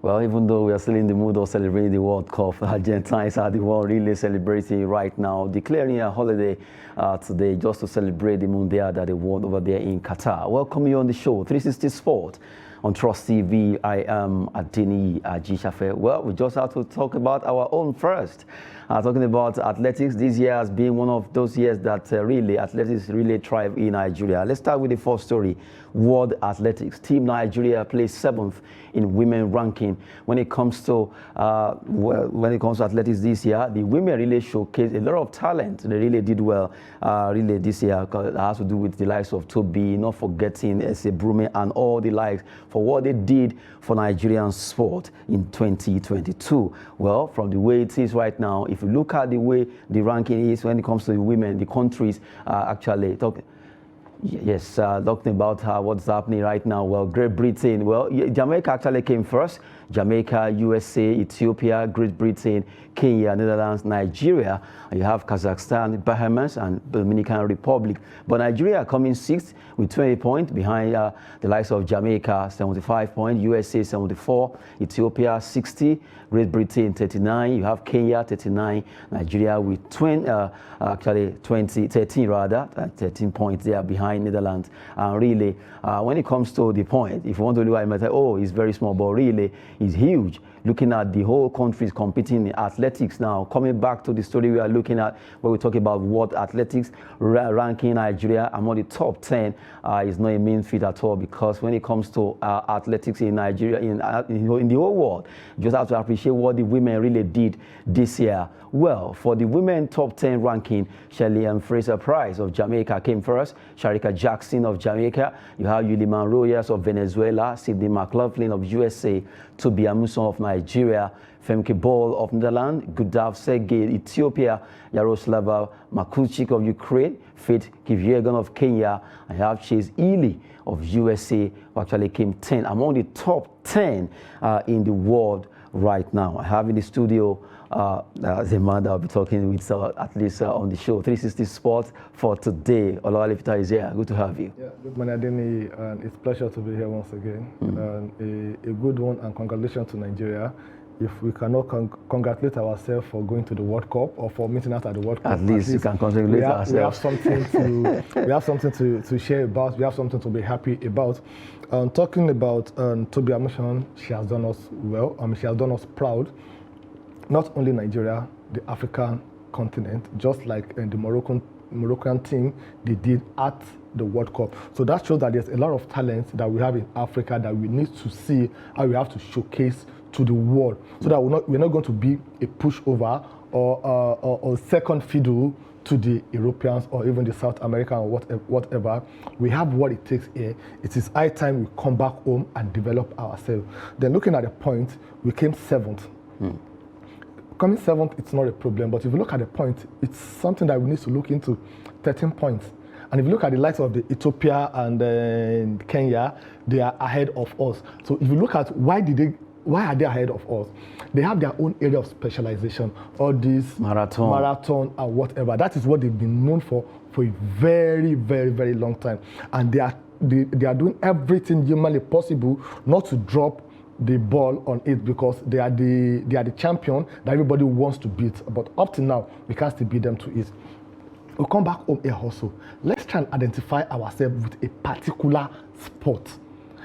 Well, even though we are still in the mood of celebrating the World Cup, Argentines are the one really celebrating right now, declaring a holiday today just to celebrate the Mundial that they won over there in Qatar. Welcome you on the show, 360 Sport on Trust TV. I am Adeni Ajishafe. Well, we just have to talk about our own first. Talking about athletics, this year has been one of those years that really athletics really thrive in Nigeria. Let's start with the first story. World Athletics. Team Nigeria placed 7th in women ranking. When it comes to athletics this year, the women really showcased a lot of talent. They really did well really this year. It has to do with the likes of Toby, not forgetting Ese Brume and all the likes for what they did for Nigerian sport in 2022. Well, from the way it is right now, if you look at the way the ranking is when it comes to the women, the countries actually talking. Yes, talking about what's happening right now. Well, Great Britain, well, Jamaica actually came first. Jamaica, USA, Ethiopia, Great Britain, Kenya, Netherlands, Nigeria. You have Kazakhstan, Bahamas, and Dominican Republic. But Nigeria coming 6th with 20 points behind the likes of Jamaica, 75 points, USA, 74, Ethiopia, 60, Great Britain, 39. You have Kenya, 39, Nigeria with 13 points there behind Netherlands. And really, when it comes to the point, if you want to look at it, you might say, oh, it's very small, but really, it's huge. Looking at the whole countries competing in athletics now, coming back to the story we are looking at, where we talk about world athletics, ranking Nigeria among the top 10 is not a mean feat at all, because when it comes to athletics in Nigeria, in the whole world, you just have to appreciate what the women really did this year. Well, for the women top 10 ranking, Shirley and Fraser Price of Jamaica came first, Sharika Jackson of Jamaica, you have Yuliman Royas of Venezuela, Sidney McLaughlin of USA, Toby Amuson of Nigeria, Femke Bol of Netherlands, Gudav Sergey Ethiopia, Yaroslava Makuchik of Ukraine, Faith Kipyegon of Kenya, and you have Chase Ely of USA, who actually came 10 among the top 10 in the world right now. I have in the studio the man that I'll be talking with at least on the show, 360 Sports for today. Olawale Peter is here. Good to have you. Yeah, good morning, Adeni. It's a pleasure to be here once again. A good one, and congratulations to Nigeria. If we cannot congratulate ourselves for going to the World Cup or for meeting us at the World Cup, at least you can congratulate ourselves. We have something to share about. We have something to be happy about. Talking about Toby Amuson, she has done us well. She has done us proud. Not only Nigeria, the African continent, just like the Moroccan team, they did at the World Cup. So that shows that there's a lot of talent that we have in Africa that we need to see, and we have to showcase to the world, so that we're not going to be a pushover or second fiddle to the Europeans or even the South American or whatever. We have what it takes here. It is high time we come back home and develop ourselves. Then looking at the point, we came 7th. Coming 7th, it's not a problem, but if you look at the point, it's something that we need to look into. 13 points. And if you look at the likes of the Ethiopia and Kenya, they are ahead of us. So if you look at why are they ahead of us? They have their own area of specialization, all this marathon and whatever. That is what they've been known for a very, very, very long time. And they are doing everything humanly possible not to drop the ball on it, because they are the champion that everybody wants to beat. But up to now, we can't still beat them to it. We'll come back home here also. Let's try and identify ourselves with a particular sport.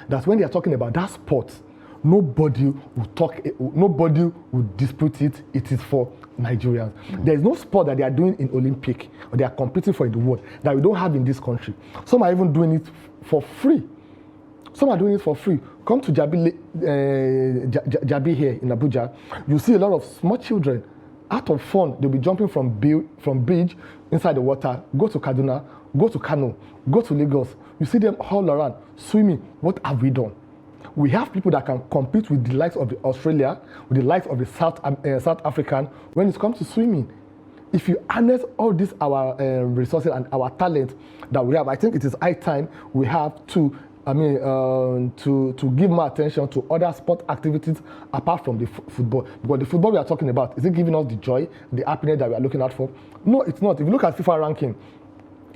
That's when they are talking about that sport, nobody will dispute it. It is for Nigerians. There is no sport that they are doing in Olympic or they are competing for in the world that we don't have in this country. Some are even doing it for free. Some are doing it for free. Come to Jabi here in Abuja. You see a lot of small children. Out of fun, they'll be jumping from bridge inside the water, go to Kaduna, go to Kano, go to Lagos. You see them all around swimming. What have we done? We have people that can compete with the likes of the Australia, with the likes of the South African when it comes to swimming. If you harness all these our resources and our talent that we have, I think it is high time we have to give more attention to other sport activities apart from the football. Because the football we are talking about, is it giving us the joy, the happiness that we are looking out for? No, it's not. If you look at FIFA ranking,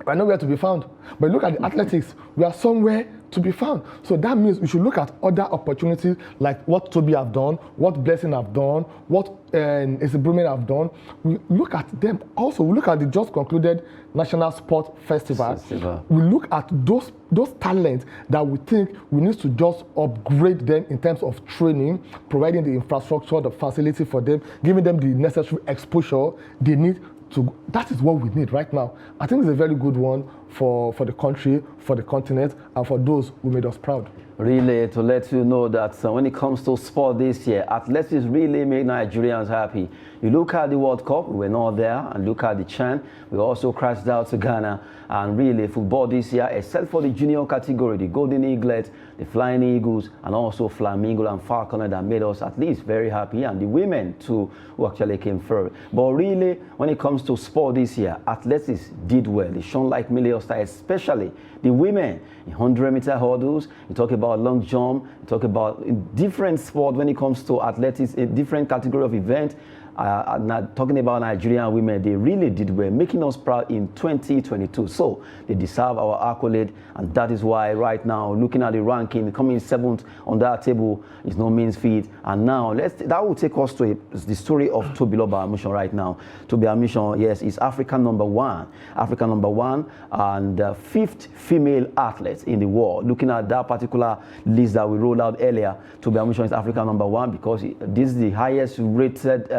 we are nowhere to be found. But look at the athletics, we are somewhere to be found. So that means we should look at other opportunities like what Toby have done, what Blessing have done, what Isabrumen have done. We look at them. Also, we look at the just concluded National Sport Festival. We look at those talents that we think we need to just upgrade them in terms of training, providing the infrastructure, the facility for them, giving them the necessary exposure they need to. That is what we need right now. I think it's a very good one for the country, for the continent, and for those who made us proud. Really, to let you know that when it comes to sport this year, athletics really make Nigerians happy. You look at the World Cup, we were not there, and look at the CHAN, we also crashed out to Ghana. And really, football this year, except for the junior category, the Golden Eaglets, the Flying Eagles, and also Flamingo and Falconer that made us at least very happy, and the women too, who actually came first. But really, when it comes to sport this year, athletics did well. They shone like million stars, especially the women in 100-meter hurdles. You talk about long jump, you talk about different sport when it comes to athletics, in different category of event. Talking about Nigerian women, they really did well, making us proud in 2022. So they deserve our accolade, and that is why right now, looking at the ranking, coming 7th on that table is no means feat. And now that will take us to the story of Tobiloba Amusan right now. Tobi Amusan, yes, is African number one, and 5th female athlete in the world. Looking at that particular list that we rolled out earlier, Tobi Amusan is African number one because this is the highest rated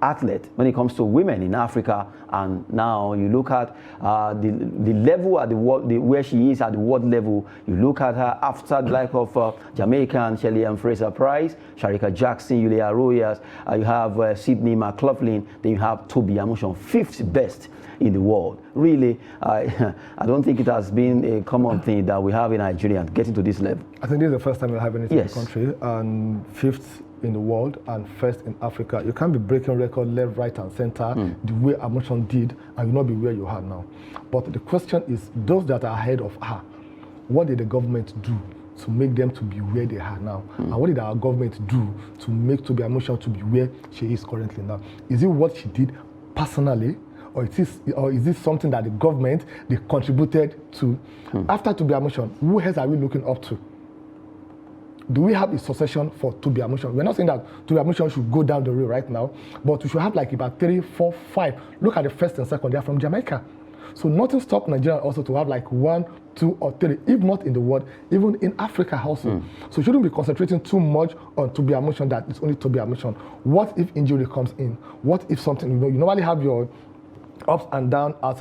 athlete when it comes to women in Africa. And now you look at the level at the world, where she is at the world level. You look at her after the like of Jamaican Shelley and Fraser Price, Sharika Jackson, Yulia Royas. You have Sydney McLaughlin. Then you have Tobi Amusan, 5th best in the world. Really, I don't think it has been a common thing that we have in Nigeria getting to this level. I think this is the first time we have anything in the country, and 5th in the world and 1st in Africa. You can't be breaking record left, right, and center the way Amusan did, and you'll not be where you are now. But the question is, those that are ahead of her, what did the government do to make them to be where they are now? And what did our government do to make Tobi Amusan to be where she is currently now? Is it what she did personally, or is this something that the government they contributed to? After Tobi Amusan, who else are we looking up to? Do we have a succession for Tobi Amusan? We're not saying that Tobi Amusan should go down the road right now, but we should have like about 3, 4, 5. Look at the 1st and 2nd, they are from Jamaica. So nothing stopped Nigeria also to have like 1, 2, or 3, if not in the world, even in Africa also. So you shouldn't be concentrating too much on Tobi Amusan that it's only Tobi Amusan. What if injury comes in? What if something, you normally have your ups and downs as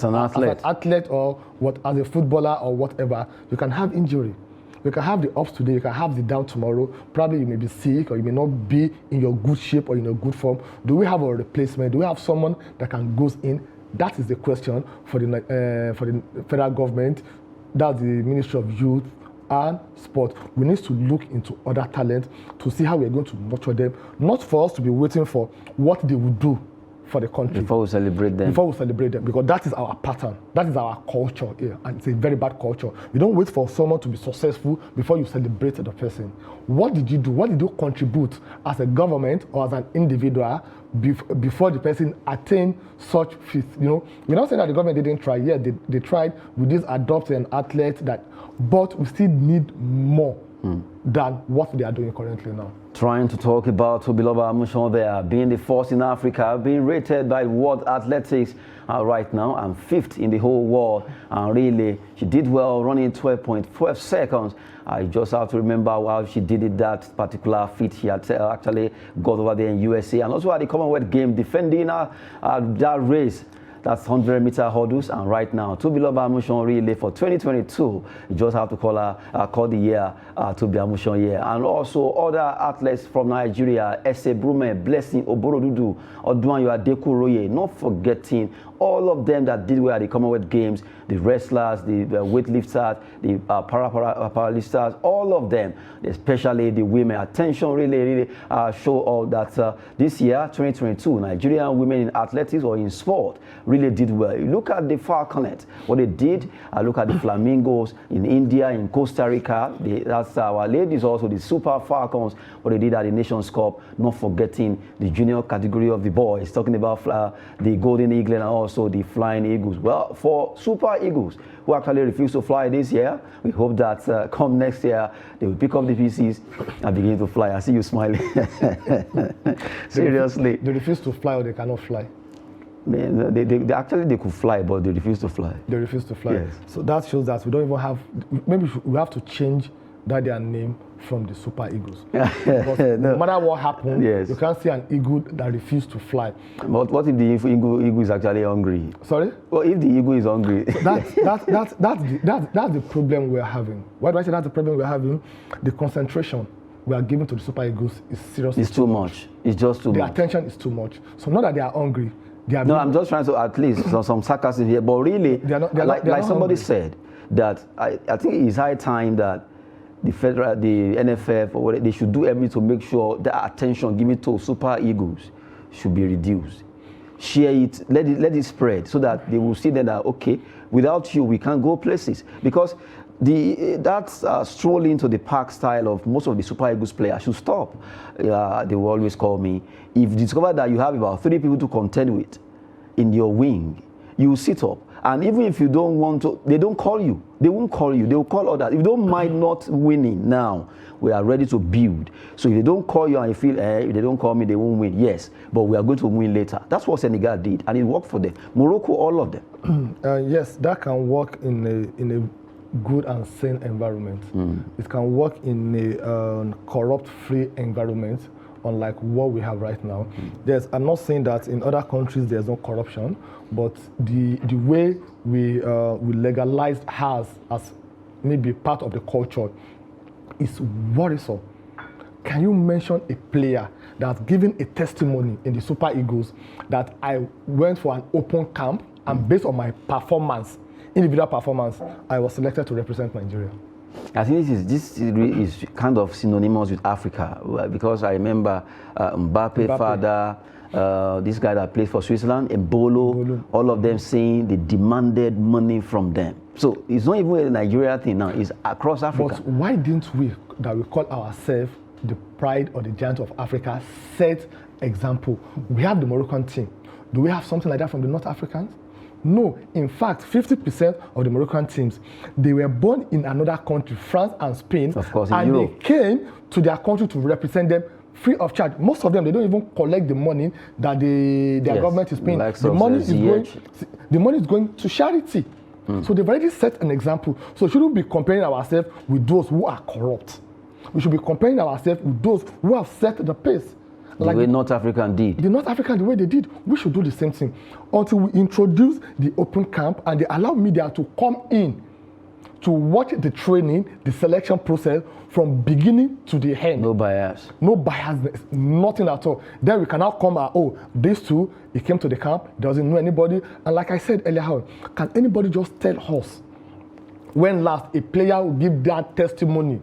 an athlete or as a footballer or whatever. You can have injury. You can have the ups today, you can have the down tomorrow. Probably you may be sick, or you may not be in your good shape or in your good form. Do we have a replacement? Do we have someone that can go in? That is the question for the federal government. That's the Ministry of Youth and Sport. We need to look into other talent to see how we're going to nurture them. Not for us to be waiting for what they will do for the country. Before we celebrate them. Because that is our pattern. That is our culture here, and it's a very bad culture. You don't wait for someone to be successful before you celebrate the person. What did you do? What did you contribute as a government or as an individual before the person attained such feat? We're not saying that the government didn't try. Yeah, they tried with this adopting an athlete but we still need more than what they are doing currently now. Trying to talk about Tobiloba Amusan there, being the 1st in Africa, being rated by World Athletics right now, and 5th in the whole world. And really, she did well, running 12.12 seconds. I just have to remember how she did it, that particular feat she had actually got over there in USA, and also at the Commonwealth Games, defending that race. That's 100-meter hurdles, and right now, Tobiloba Amusan really for 2022, you just have to call the year Tobi Amusan year. And also other athletes from Nigeria, Isabrumen, Blessing, Oborodudu, Odunayo Adekuroye, not forgetting all of them that did well at the Commonwealth Games, the wrestlers, the weightlifters, the paralifters, all of them, especially the women. Attention really show all that this year, 2022, Nigerian women in athletics or in sport really did well. You look at the Falconet, what they did. Look at the Flamingos in India, in Costa Rica. That's our ladies also, the Super Falcons, what they did at the Nations Cup. Not forgetting the junior category of the boys, talking about the Golden Eagle and also the Flying Eagles. Well, for Super Eagles, who actually refused to fly this year, we hope that come next year, they will pick up the pieces and begin to fly. I see you smiling. Seriously. They refuse to fly or they cannot fly? They actually they could fly, but they refuse to fly. They refuse to fly. Yes. So that shows that we don't even have, maybe we have to change their name from the Super Eagles. No matter what happens, yes, you can't see an eagle that refuses to fly. But what if the eagle is actually hungry? Sorry? Well, if the eagle is hungry. So that's the problem we're having. Why do I say that's the problem we're having? The concentration we are giving to the Super Eagles is seriously too much. It's just too much. The attention is too much. So not that they are hungry. No, I'm just trying to at least some sarcasm here, but really, like somebody said, that I think it's high time that the NFF, or they should do everything to make sure the attention given to Super Eagles should be reduced. Share it, let it spread, so that they will see that okay, without you we can't go places, because that's strolling to the park style of most of the Super Eagles players should stop. They will always call me. If you discover that you have about 3 people to contend with in your wing, you sit up. And even if you don't want to, they don't call you. They won't call you. They will call others. If you don't mind not winning now, we are ready to build. So if they don't call you and you feel, if they don't call me, they won't win. Yes, but we are going to win later. That's what Senegal did, and it worked for them. Morocco, all of them. Yes, that can work in a good and sane environment. It can work in a corrupt-free environment, unlike what we have right now. Yes, I'm not saying that in other countries there's no corruption, but the way we legalized has as maybe part of the culture is worrisome. Can you mention a player that's given a testimony in the Super Eagles that I went for an open camp and based on my performance, individual performance, I was selected to represent Nigeria? I think this is kind of synonymous with Africa, because I remember Mbappe, father, this guy that plays for Switzerland, Embolo, all of them saying they demanded money from them. So it's not even a Nigeria thing now, it's across Africa. But why didn't we, that we call ourselves the pride or the giant of Africa, set example? We have the Moroccan team. Do we have something like that from the North Africans? No, in fact, 50% of the Moroccan teams, they were born in another country, France and Spain, of course, and Europe. They came to their country to represent them free of charge. Most of them, they don't even collect the money that their government is paying. The money is going to charity. So they've already set an example. So we shouldn't be comparing ourselves with those who are corrupt. We should be comparing ourselves with those who have set the pace. The way North African did. The North African, the way they did, we should do the same thing. Until we introduce the open camp and they allow media to come in to watch the training, the selection process from beginning to the end. No bias. No biasness, nothing at all. Then we can now come out, these two, he came to the camp, doesn't know anybody. And like I said earlier on, can anybody just tell us when last a player will give that testimony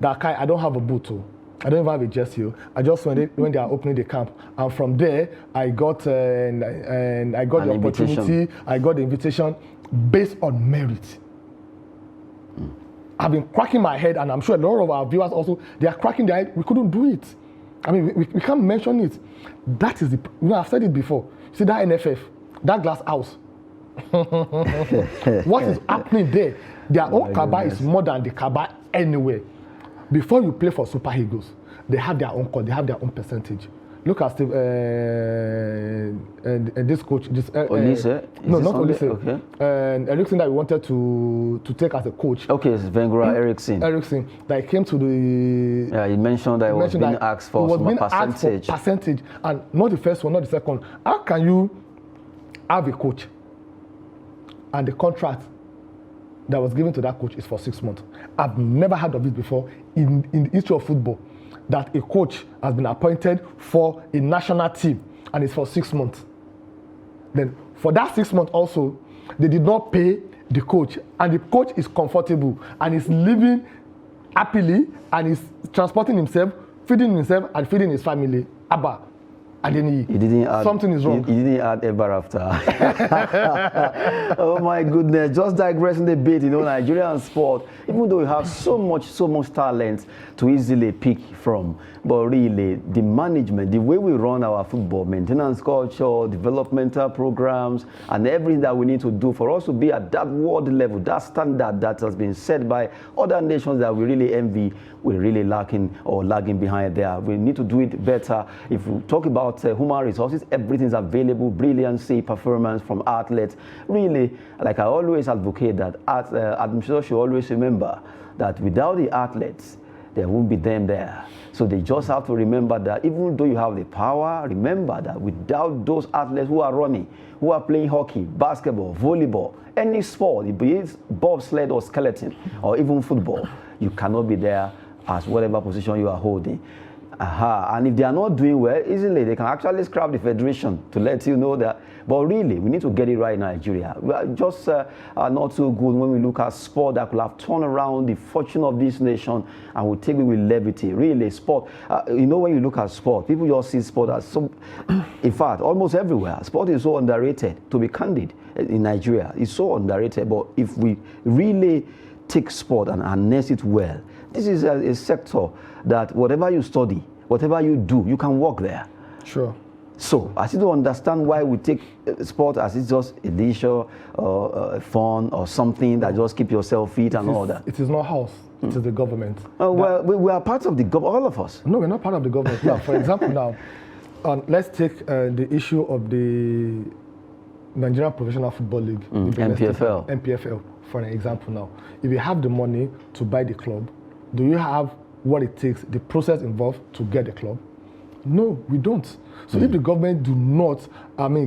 that I don't have a boot to? I don't even have a jersey. I just when they are opening the camp, and from there I got the opportunity. I got the invitation based on merit. I've been cracking my head, and I'm sure a lot of our viewers also, they are cracking their head. We couldn't do it. I mean, we can't mention it. That is I've said it before. See that NFF, that glass house. What is happening there? Their own Kaaba is more than the Kaaba anywhere. Before you play for Super Eagles, they have their own cut, they have their own percentage. Look at Steve, this coach. Olise? No, not Olise. Okay. Ericsson that we wanted to take as a coach. Okay, it's Wenger Ericsson. Ericsson, that came to the... Yeah, he mentioned that he was being asked for some percentage. Percentage, and not the first one, not the second. How can you have a coach and the contract that was given to that coach is for 6 months? I've never heard of it before in the history of football, that a coach has been appointed for a national team and it's for 6 months. Then for that 6 months also, they did not pay the coach, and the coach is comfortable and is living happily and is transporting himself, feeding himself and feeding his family. Abba, Adeniyi. He didn't add, Something is wrong. He didn't add ever after. Oh my goodness! Just digressing a bit, Nigerian sport. Even though we have so much talent to easily pick from, but really the management, the way we run our football, maintenance culture, developmental programs, and everything that we need to do for us to be at that world level, that standard that has been set by other nations that we really envy, we're really lacking or lagging behind there. We need to do it better. If we talk about human resources, everything's available, brilliancy, performance from athletes. Really, like I always advocate that administrators should always remember that without the athletes, there won't be them there. So they just have to remember that even though you have the power, remember that without those athletes who are running, who are playing hockey, basketball, volleyball, any sport, be it bobsled or skeleton, or even football, you cannot be there as whatever position you are holding. And if they are not doing well, easily they can actually scrap the federation to let you know that. But really, we need to get it right in Nigeria. We are just not so good when we look at sport that could have turned around the fortune of this nation and will take it with levity. Really, sport. When you look at sport, people just see sport as so. In fact, almost everywhere, sport is so underrated. To be candid, in Nigeria, it's so underrated. But if we really take sport and harness it well, this is a sector that whatever you study, whatever you do, you can work there. Sure. So I still don't understand why we take sport as it's just a leisure or fun or something that just keep yourself fit and all that. It is not house. It is the government. Well, we are part of the government, all of us. No, we're not part of the government. Now, for example, let's take the issue of the Nigerian Professional Football League, NPFL. NPFL, for an example now. If you have the money to buy the club, do you have what it takes, the process involved to get the club? No, we don't. So if the government do not,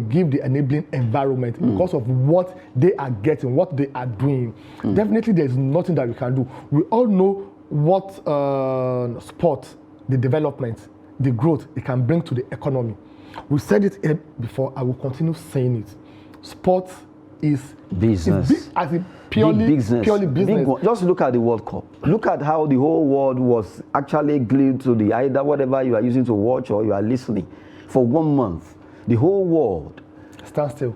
give the enabling environment because of what they are getting, what they are doing, definitely there's nothing that we can do. We all know what sport, the development, the growth it can bring to the economy. We said it before, I will continue saying it. Sport is business. Purely business. Just look at the World Cup. Look at how the whole world was actually glued to the either whatever you are using to watch or you are listening. For 1 month, the whole world stand still.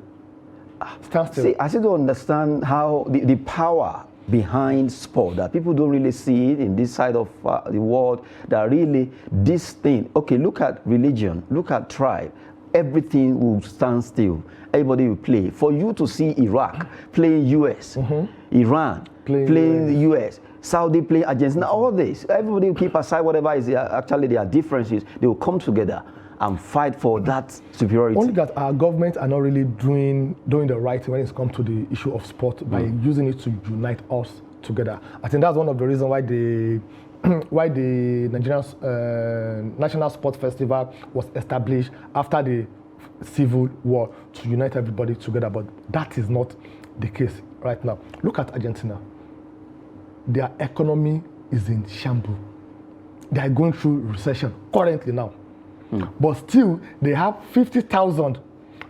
See, I still don't understand how the power behind sport, that people don't really see it in this side of the world, that really this thing. Okay, look at religion, look at tribe. Everything will stand still. Everybody will play. For you to see Iraq playing US, Iran playing US, Saudi playing Argentina, all this, everybody will keep aside whatever is actually their differences. They will come together and fight for that superiority. Only that our government are not really doing the right thing when it comes to the issue of sport by using it to unite us together. I think that's one of the reasons why the Nigerian National Sports Festival was established after the Civil War, to unite everybody together. But that is not the case right now. Look at Argentina. Their economy is in shambles. They are going through recession currently now. But still, they have 50,000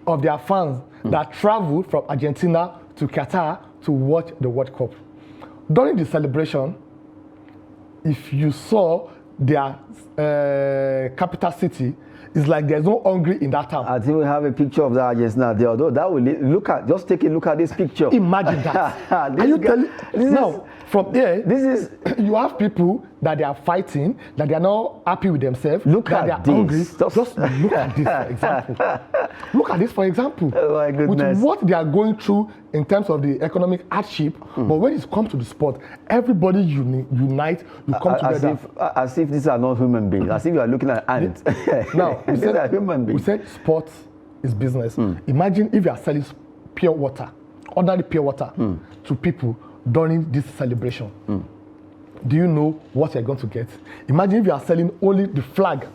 of their fans that travel from Argentina to Qatar to watch the World Cup. During the celebration, if you saw their capital city, it's like there's no hungry in that town. I think we have a picture of that Argentina there. Although that will just take a look at this picture. Imagine that. Are you telling now? From there, you have people that they are fighting, that they are not happy with themselves. Look at they are this. Hungry. Just look at this, for example. Look at this, for example. Oh my goodness. With what they are going through in terms of the economic hardship, but when it comes to the sport, everybody unite, you come together. As if these are not human beings. As if you are looking at ants. Now, these are human beings. We said sports is business. Imagine if you are selling pure water, ordinary pure water, to people during this celebration. Do you know what you're going to get? Imagine if you are selling only the flag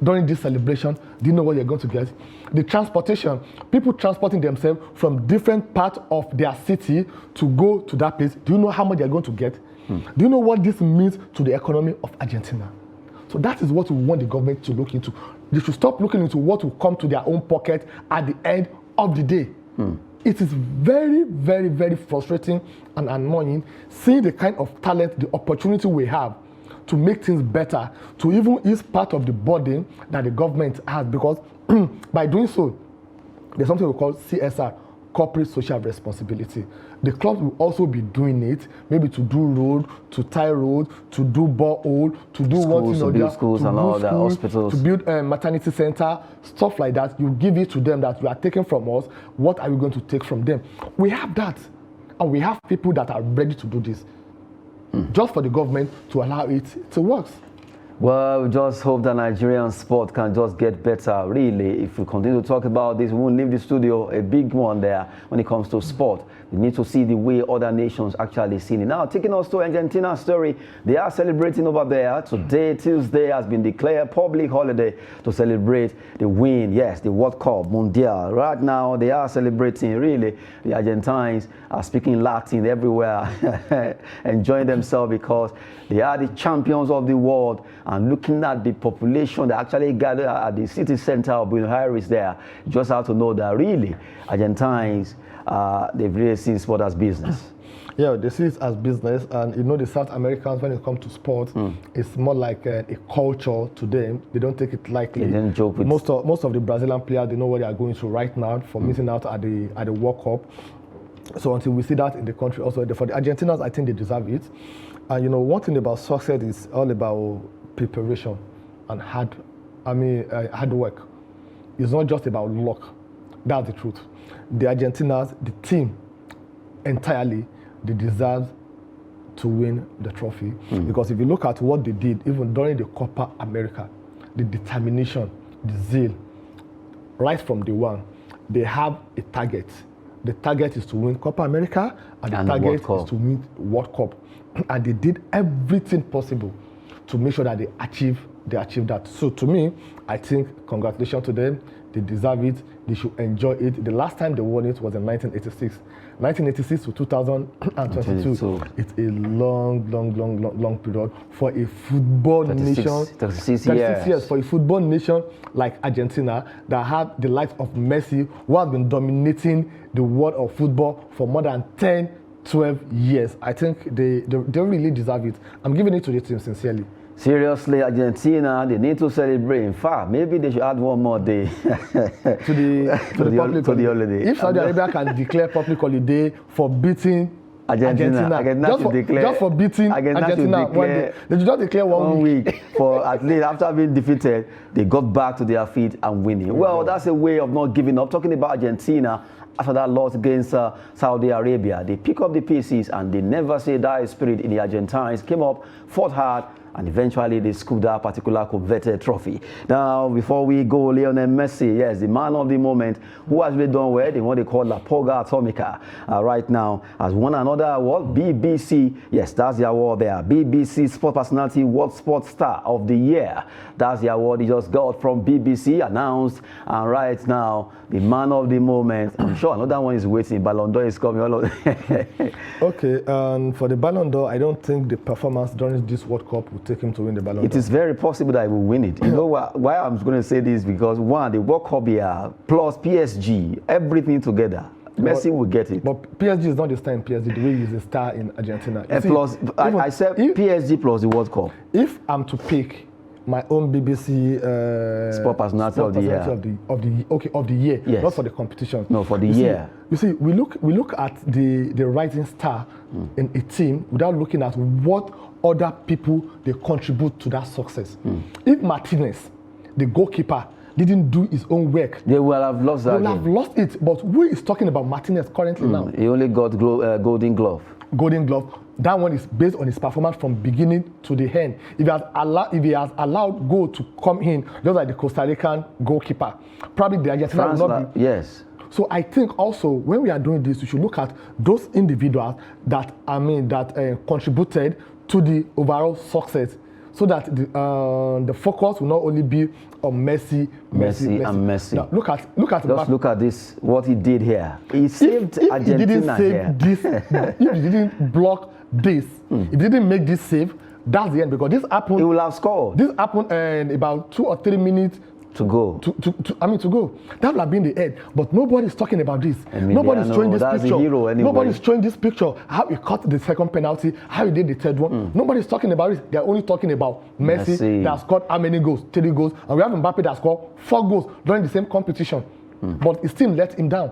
during this celebration. Do you know what you're going to get? The transportation, people transporting themselves from different parts of their city to go to that place. Do you know how much they're going to get? Do you know what this means to the economy of Argentina? So that is what we want the government to look into. They should stop looking into what will come to their own pocket at the end of the day. It is very, very, very frustrating and annoying seeing the kind of talent, the opportunity we have to make things better, to even ease part of the burden that the government has, because by doing so, there's something we call CSR, corporate social responsibility. The clubs will also be doing it, maybe to do road, to tie road, to do borehole, to do schools, one thing or the schools to and all that, hospitals, to build a maternity center, stuff like that. You give it to them that you are taking from us. What are we going to take from them? We have that, and we have people that are ready to do this. Just for the government to allow it to work. Well, we just hope that Nigerian sport can just get better, really. If we continue to talk about this, we won't leave the studio, a big one there when it comes to sport. We need to see the way other nations actually see it. Now, taking us to Argentina's story, they are celebrating over there. Today, Tuesday, has been declared public holiday to celebrate the win. Yes, the World Cup, Mundial. Right now, they are celebrating, really. The Argentines are speaking Latin everywhere, enjoying themselves because they are the champions of the world. And looking at the population that actually gathered at the city center of Buenos Aires there, you just have to know that really Argentines, they've really seen sport as business. Yeah, they see it as business, and you know the South Americans, when it comes to sport, it's more like a culture to them. They don't take it lightly. They don't joke with most of the Brazilian players. They know what they are going through right now for missing out at the World Cup. So until we see that in the country, also for the Argentinians, I think they deserve it. And you know, one thing about success is all about preparation and hard work. It's not just about luck. That's the truth. The Argentinas, the team entirely, they deserve to win the trophy. Because if you look at what they did, even during the Copa America, the determination, the zeal, right from day one, they have a target. The target is to win Copa America, and the target is to win World Cup. And they did everything possible to make sure that they achieve that. So to me, I think congratulations to them. They deserve it. They should enjoy it. The last time they won it was in 1986. 1986 to 2022. It's a long period for a football nation. 36 years. For a football nation like Argentina that have the likes of Messi, who has been dominating the world of football for more than 10-12 years. I think they really deserve it. I'm giving it to the team sincerely. Seriously, Argentina, they need to celebrate. In fact, maybe they should add one more day to the public holiday. If Saudi Arabia can declare public holiday for beating Argentina just for beating Argentina one day, they should just declare one week for at least after being defeated, they got back to their feet and winning. Well, that's a way of not giving up. Talking about Argentina, after that loss against Saudi Arabia, they pick up the pieces and they never say die spirit in the Argentines. Came up, fought hard, and eventually they scooped that particular coveted trophy. Now, before we go, Lionel Messi, yes, the man of the moment, who has really done well in what they call La Poga Atomica right now, has won another award, BBC, yes, that's the award there, BBC Sport Personality World Sports Star of the Year. That's the award he just got from BBC, announced, and right now, the man of the moment, I'm sure another one is waiting, Ballon d'Or is coming. Okay, and for the Ballon d'Or, I don't think the performance during this World Cup will take him to win the Ballon d'Or. It is very possible that he will win it. You know why I'm going to say this? Because one, the World Cup here, plus PSG, everything together, Messi will get it. But PSG is not the star in PSG, the way he's a star in Argentina. I said PSG plus the World Cup. If I'm to pick my own BBC Sport Personality of the Year. Of the year, yes. Not for the competition. No, for the year. You see, we look at the rising star in a team without looking at what other people they contribute to that success. If Martinez, the goalkeeper, didn't do his own work, they will have lost that game. They will have lost it. But who is talking about Martinez currently now? He only got Golden Glove. Golden Glove. That one is based on his performance from beginning to the end. If he has allowed goal to come in, just like the Costa Rican goalkeeper, probably the Argentina will not be. Yes. So I think also when we are doing this, we should look at those individuals that contributed to the overall success, so that the focus will not only be on Messi. Now, look at look at this. What he did here. He saved Argentina here. If he didn't block this, if he didn't make this save, that's the end. Because this happened. He will have scored. This happened in about 2 or 3 minutes to go. To go. That would have been the end. But nobody's talking about this. Nobody's showing this that's picture. The hero anyway. Nobody's showing this picture. How he caught the second penalty, how he did the third one. Nobody's talking about it. They're only talking about Messi that scored how many goals? 3 goals. And we have Mbappe that scored 4 goals during the same competition. But his team let him down.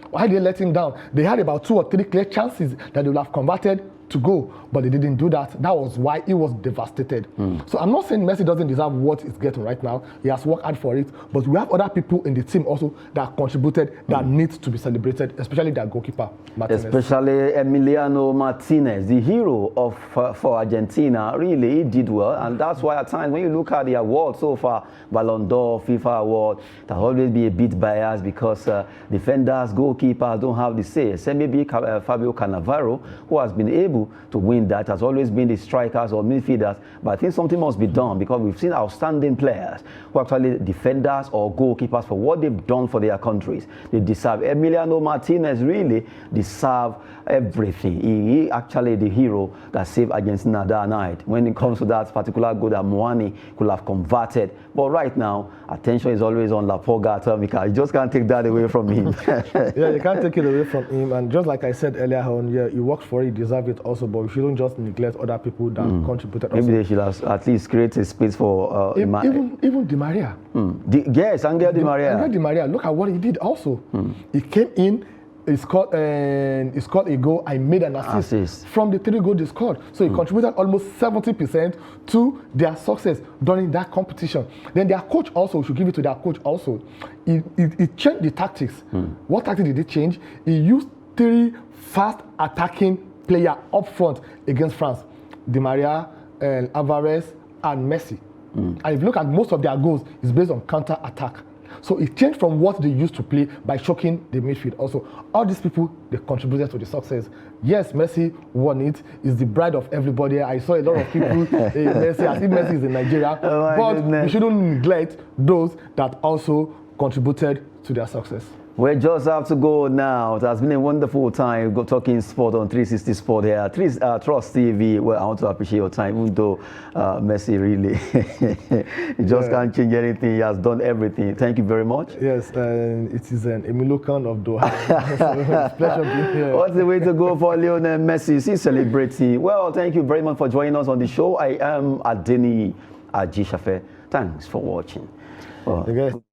Why did they let him down? They had about 2 or 3 clear chances that they would have converted to go, but they didn't do that. That was why he was devastated. So I'm not saying Messi doesn't deserve what he's getting right now. He has worked hard for it, but we have other people in the team also that contributed that needs to be celebrated, especially their goalkeeper, Martinez. Especially Emiliano Martinez, the hero of for Argentina. Really, he did well, and that's why at times when you look at the awards so far, Ballon d'Or, FIFA award, there'll always be a bit biased because defenders, goalkeepers don't have the say. Say maybe Fabio Cannavaro, who has been able to win that, has always been the strikers or midfielders, but I think something must be done because we've seen outstanding players who are actually defenders or goalkeepers for what they've done for their countries. They deserve. Emiliano Martinez really deserve everything. He actually the hero that saved Argentina that night. When it comes to that particular goal that Muani could have converted, but right now attention is always on Laporga Atomica. You just can't take that away from him. Yeah, you can't take it away from him. And just like I said earlier on, yeah, he worked for it, he deserves it also, but we shouldn't just neglect other people that contributed. Maybe they should have at least create a space for even Di Maria. Yes, Angel Di Maria. Angel Di Maria, look at what he did also. He came in, he scored a goal. I made an assist from the 3 goals they scored. So he contributed almost 70% to their success during that competition. Then their coach also, we should give it to their coach also. He changed the tactics. What tactic did he change? He used 3 fast attacking players up front against France. Di Maria, Alvarez, and Messi. And if you look at most of their goals, it's based on counter attack. So it changed from what they used to play by shocking the midfield. Also, all these people, they contributed to the success. Yes, Messi won it. He's the bride of everybody. I saw a lot of people Messi, as if Messi is in Nigeria. But we shouldn't neglect those that also contributed to their success. We just have to go now. It has been a wonderful time talking sport on 360 Sport here. Trust TV. Well, I want to appreciate your time, even though Messi really he just can't change anything. He has done everything. Thank you very much. Yes, it is an Emilukan of Doha. It's a pleasure being here. What's the way to go for Lionel Messi? Is he celebrating? Well, thank you very much for joining us on the show. I am Adeni Ajishafe. Thanks for watching. Well,